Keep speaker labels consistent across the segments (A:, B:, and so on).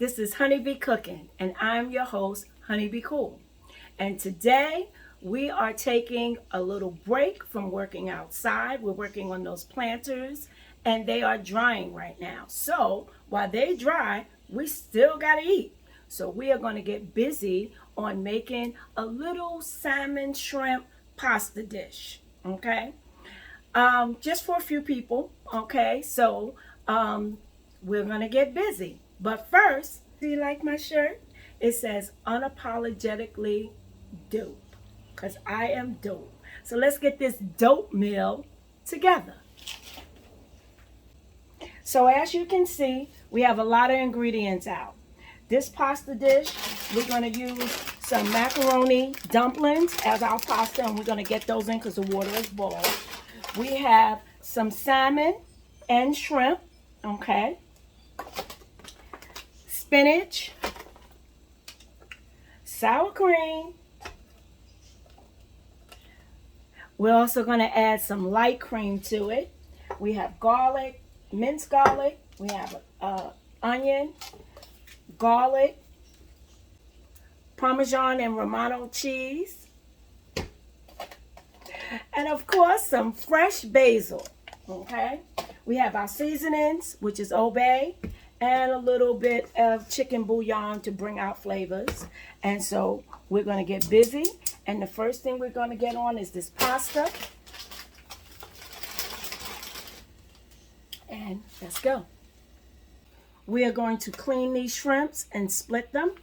A: This is Honeybee Cooking, and I'm your host, Honeybee Cool. And today we are taking a little break from working outside. We're working on those planters, and they are drying right now. So while they dry, we still got to eat. So we are going to get busy on making a little salmon shrimp pasta dish, okay? Just for a few people, okay? So we're gonna get busy. But first, do you like my shirt? It says unapologetically dope, because I am dope. So let's get this dope meal together. So as you can see, we have a lot of ingredients out. This pasta dish, we're gonna use some macaroni dumplings as our pasta, and we're gonna get those in because the water is boiled. We have some salmon and shrimp, okay? Spinach, sour cream. We're also going to add some light cream to it. We have garlic, minced garlic. We have onion, garlic, Parmesan and Romano cheese. And of course, some fresh basil, okay? We have our seasonings, which is Old Bay, and a little bit of chicken bouillon to bring out flavors. And so we're going to get busy. And the first thing we're going to get on is this pasta. And let's go. We are going to clean these shrimps and split them,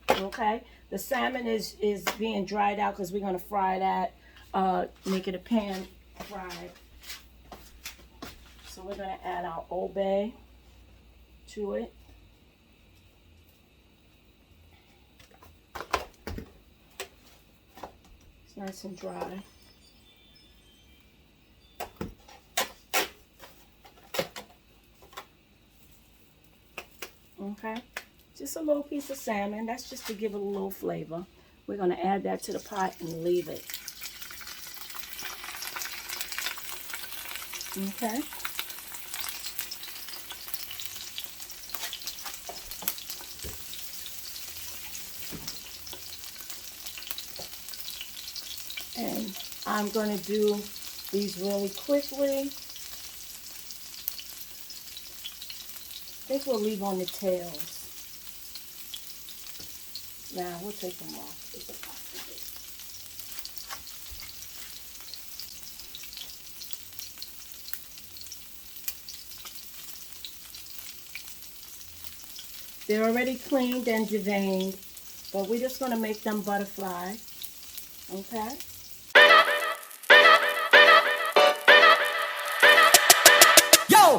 A: okay? The salmon is being dried out because we're going to fry that. Make it a pan fried. So we're going to add our Old Bay to it. It's nice and dry. Okay, just a little piece of salmon. That's just to give it a little flavor. We're going to add that to the pot and leave it. Okay. And I'm going to do these really quickly. I think we'll leave on the tails. Now we'll take them off. They're already cleaned and deveined, but we're just going to make them butterfly. Okay?
B: Yo!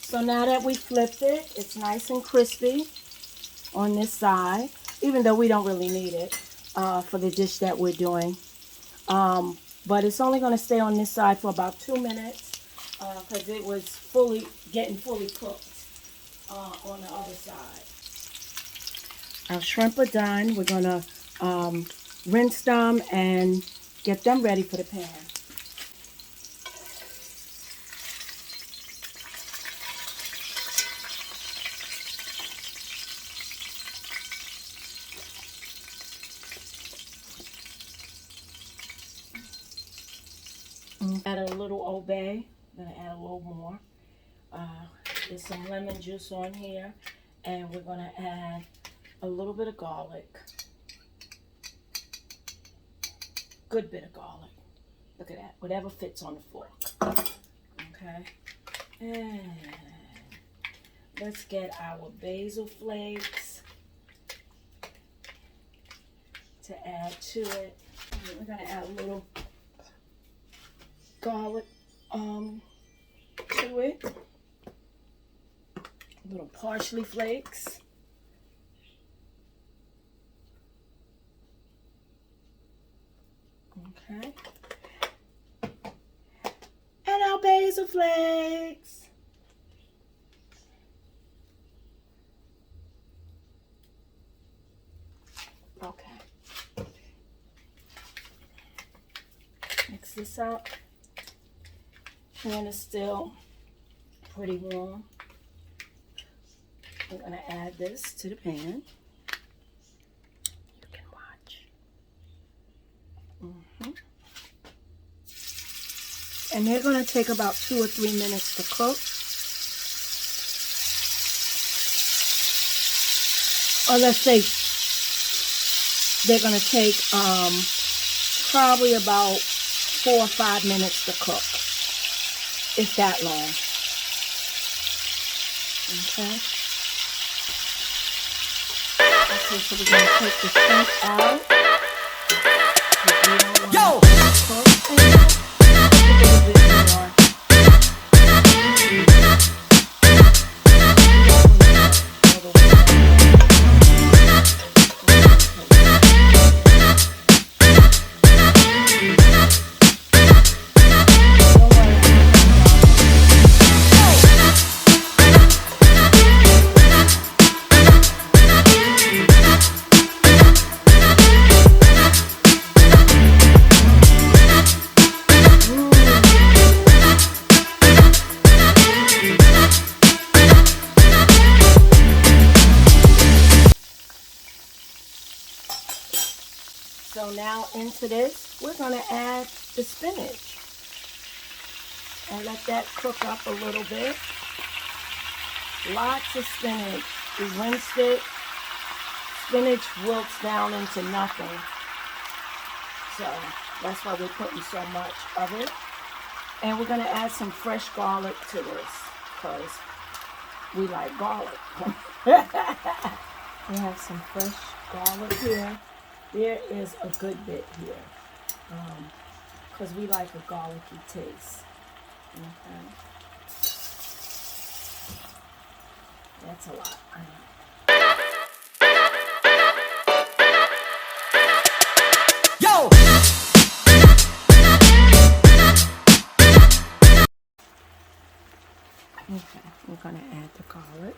A: So now that we flipped it, it's nice and crispy on this side, even though we don't really need it for the dish that we're doing. But it's only going to stay on this side for about 2 minutes because it was getting fully cooked on the other side. Our shrimp are done. We're going to rinse them and get them ready for the pan. Add a little Old Bay. I'm going to add a little more. There's some lemon juice on here. And we're going to add a little bit of garlic. Good bit of garlic. Look at that. Whatever fits on the fork. Okay. And let's get our basil flakes to add to it. We're going to add a little garlic to it. Little parsley flakes. drizzle flakes. Okay. Mix this up. Pan is still pretty warm. We're going to add this to the pan. You can watch. And they're going to take about 2 or 3 minutes to cook. Or let's say they're going to take probably about 4 or 5 minutes to cook. It's that long. Okay. Okay, so we're going to take the shrimp out.
B: Yo!
A: Cook a little bit more. So now into this, we're going to add the spinach and let that cook up a little bit. Lots of spinach. We rinsed it. Spinach wilts down into nothing. So that's why we're putting so much of it. And we're going to add some fresh garlic to this because we like garlic. We have some fresh garlic here. There is a good bit here because we like a garlicky taste. Okay. That's a lot. I know.
B: Yo!
A: Okay, we're going to add the garlic.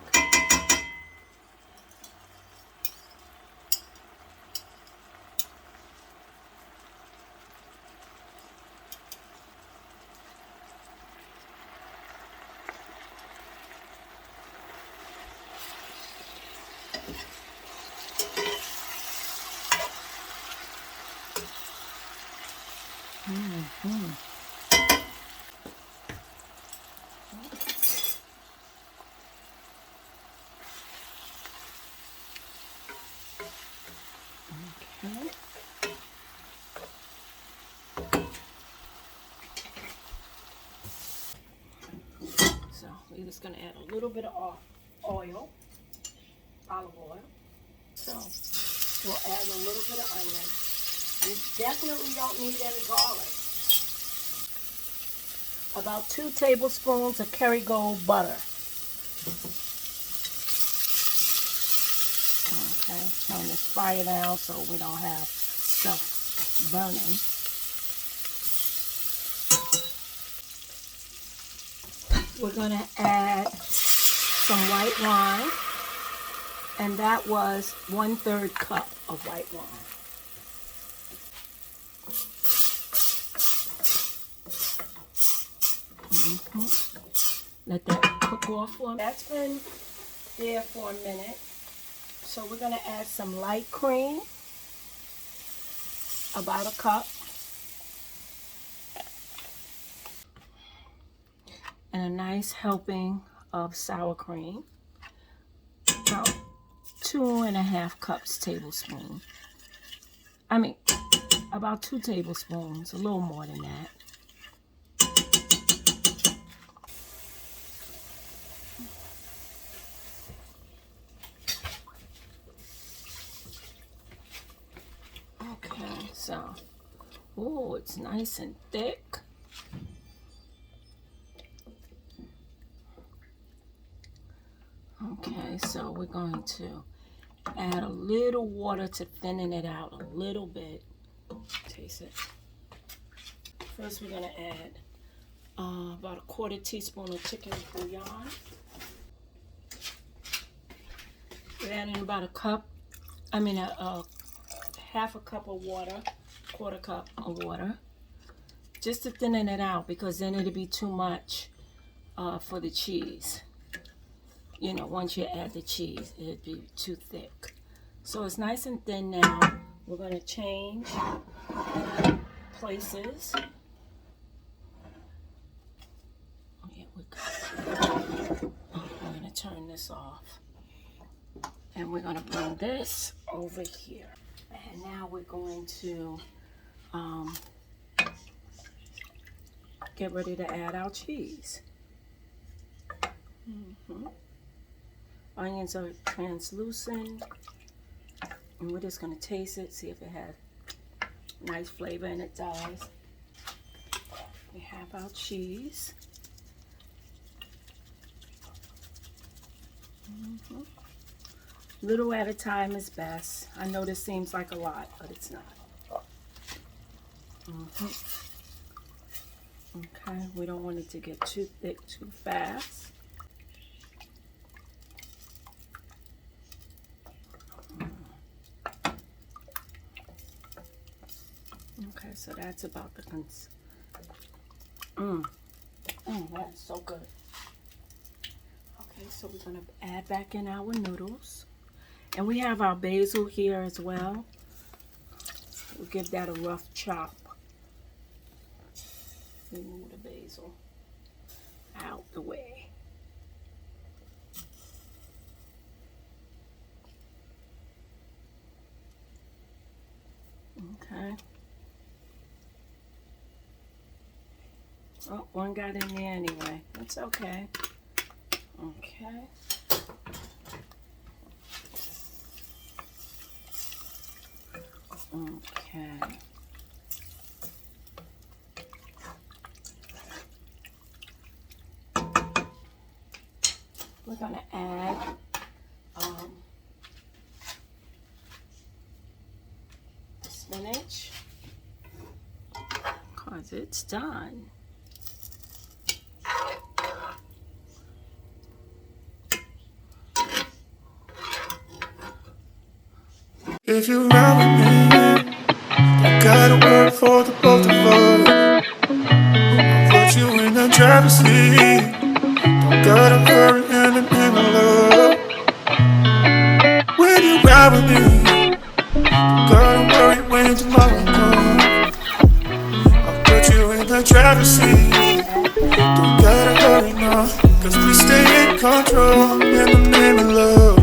A: Okay. So we're just going to add a little bit of oil, olive oil. So we'll add a little bit of onion. You definitely don't need any garlic. About 2 tablespoons of Kerrygold butter. Okay, turn this fire down so we don't have stuff burning. We're going to add some white wine, and that was 1/3 cup of white wine. Let that cook off for a minute. That's been there for a minute. So we're going to add some light cream, about a cup. And a nice helping of sour cream. About 2.5 cups tablespoon. I mean, about 2 tablespoons, a little more than that. Okay, so, oh, it's nice and thick. Okay, so we're going to add a little water to thinning it out a little bit. Taste it. First, we're going to add about a quarter teaspoon of chicken bouillon. We're adding about a half a cup of water, quarter cup of water, just to thin it out because then it'll be too much for the cheese. You know, once you add the cheese, it'd be too thick. So it's nice and thin now. We're going to change places. Here we go. I'm going to turn this off. And we're going to bring this over here. And now we're going to get ready to add our cheese. Onions are translucent. And we're just going to taste it, see if it has nice flavor, and it does. We have our cheese. Little at a time is best. I know this seems like a lot, but it's not. Okay, we don't want it to get too thick too fast. Okay, so that's about the that's so good. Okay, so we're gonna add back in our noodles. And we have our basil here as well. We'll give that a rough chop. Remove the basil out the way. Okay. Oh, one got in there anyway. That's okay. Okay. Okay. We're going to add spinach because it's done.
B: If you ride with me, I gotta work for the both of us. I'll put you in the driver's seat. Don't gotta hurry in the name of love. When you ride with me, don't gotta worry when tomorrow comes. I'll put you in the driver's seat. Don't gotta hurry now, cause we stay in control in the name of love.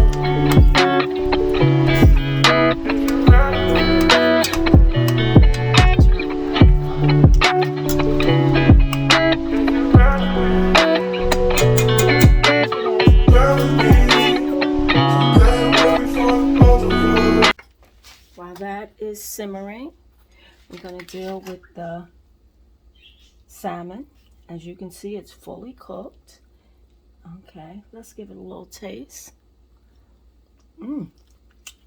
A: While that is simmering, we're going to deal with the salmon. As you can see, it's fully cooked. Okay, let's give it a little taste.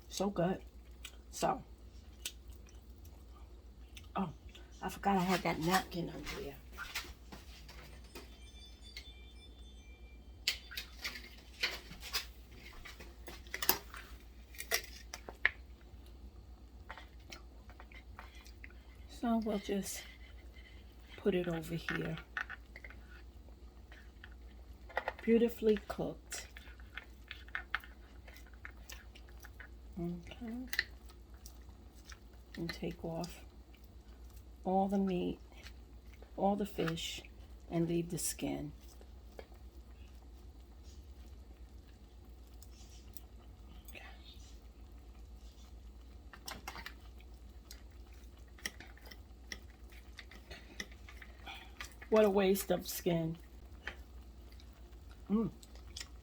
A: So good. So, oh, I forgot I had that napkin under there. So we'll just put it over here. Beautifully cooked. Okay. And take off all the meat, all the fish, and leave the skin. What a waste of skin.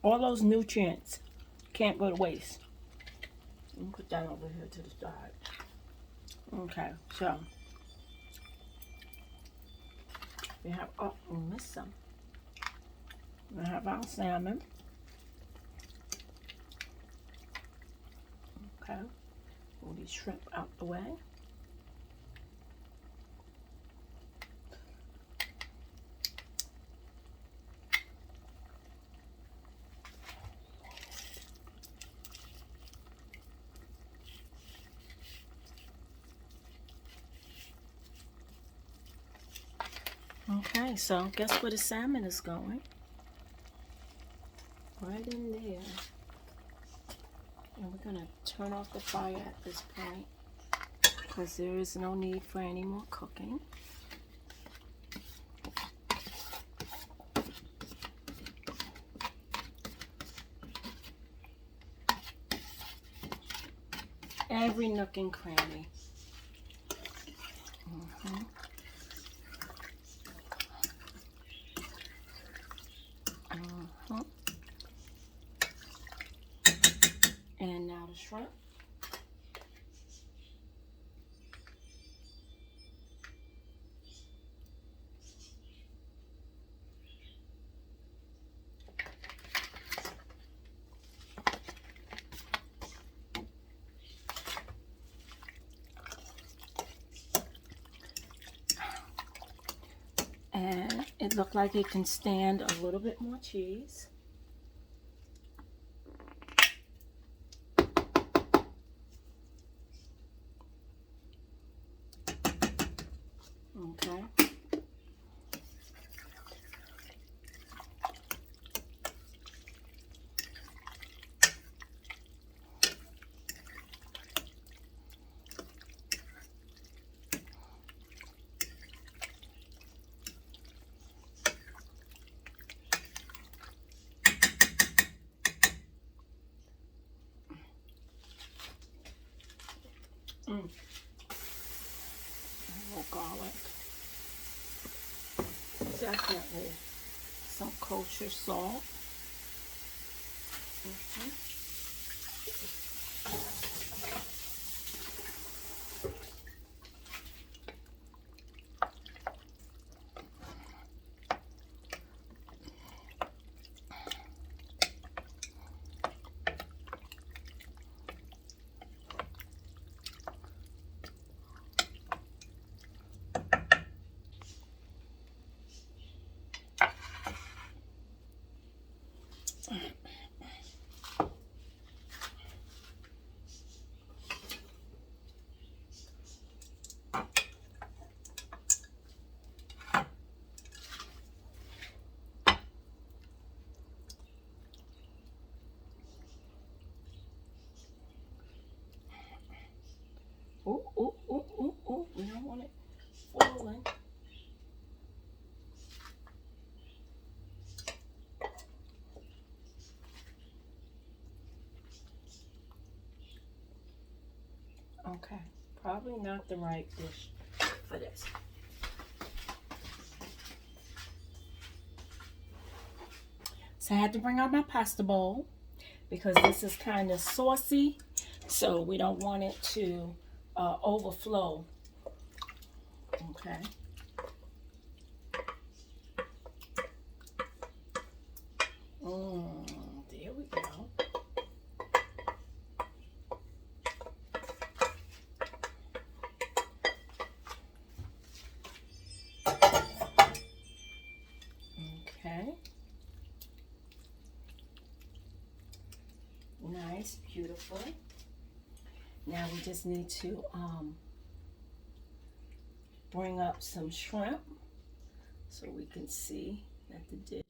A: All those nutrients can't go to waste. Let me put that over here to the side. Okay, so we have, oh, we missed some. We have our salmon. Okay, pull these shrimp out the way. Okay, so guess where the salmon is going? Right in there. And we're gonna turn off the fire at this point because there is no need for any more cooking. Every nook and cranny. Mm-hmm. Mm-hmm. And now the shrimp. And it looked like it can stand a little bit more cheese. Okay. A little garlic. Definitely some kosher salt. Mm-hmm. Ooh, ooh, ooh, ooh, ooh. We don't want it falling. Okay, probably not the right dish for this. So I had to bring out my pasta bowl because this is kind of saucy, so we don't want it to overflow. Okay. There we go. Okay. Nice, beautiful. Now we just need to bring up some shrimp so we can see that the dish.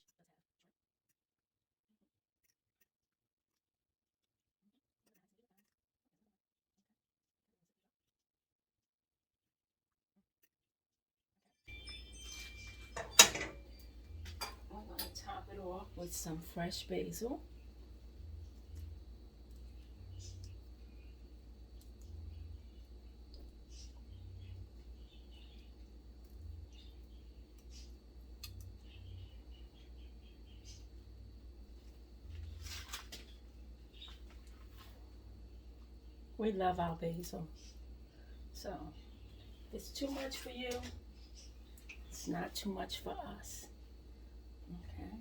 A: We're going to top it off with some fresh basil. We love our basil. So if it's too much for you, it's not too much for us. Okay.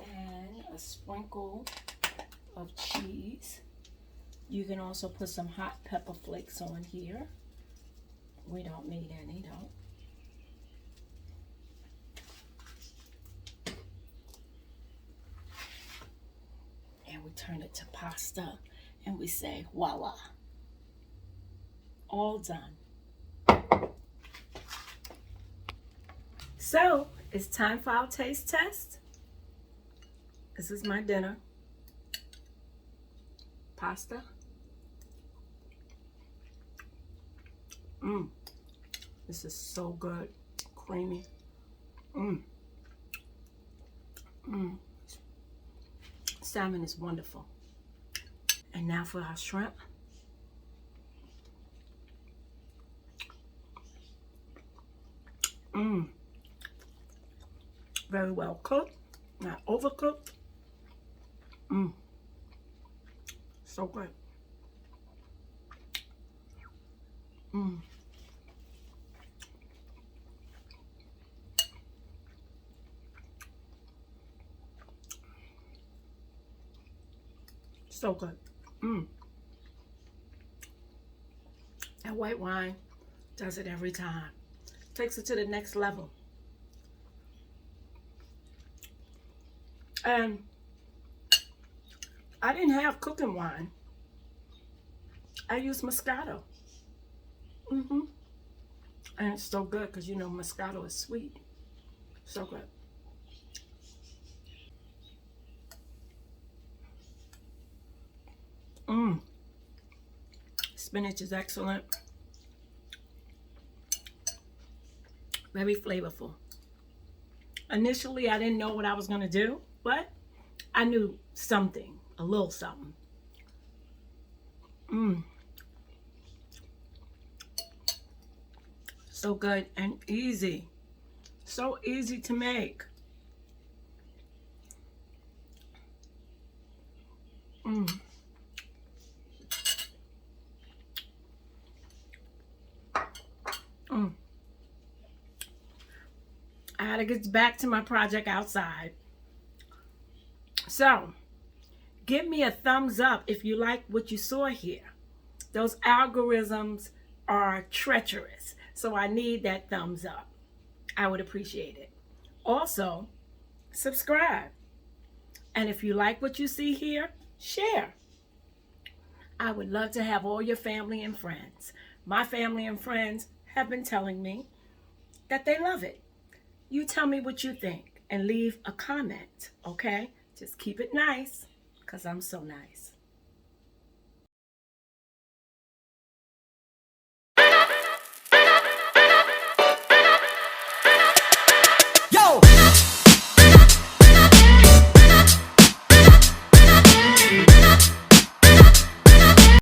A: And a sprinkle of cheese. You can also put some hot pepper flakes on here. We don't need any though. And we turn it to pasta and we say, voila, all done. So it's time for our taste test. This is my dinner. Pasta. This is so good. Creamy. Salmon is wonderful. And now for our shrimp. Very well cooked, not overcooked. So good. So good. That white wine does it every time. Takes it to the next level. And I didn't have cooking wine. I used Moscato. And it's so good because you know Moscato is sweet. So good. Spinach is excellent. Very flavorful. Initially, I didn't know what I was going to do, but I knew something, a little something. So good and easy. So easy to make. I gotta get back to my project outside. So, give me a thumbs up if you like what you saw here. Those algorithms are treacherous, so I need that thumbs up. I would appreciate it. Also, subscribe. And if you like what you see here, share. I would love to have all your family and friends. My family and friends have been telling me that they love it. You tell me what you think and leave a comment, okay? Just keep it nice, because I'm so nice.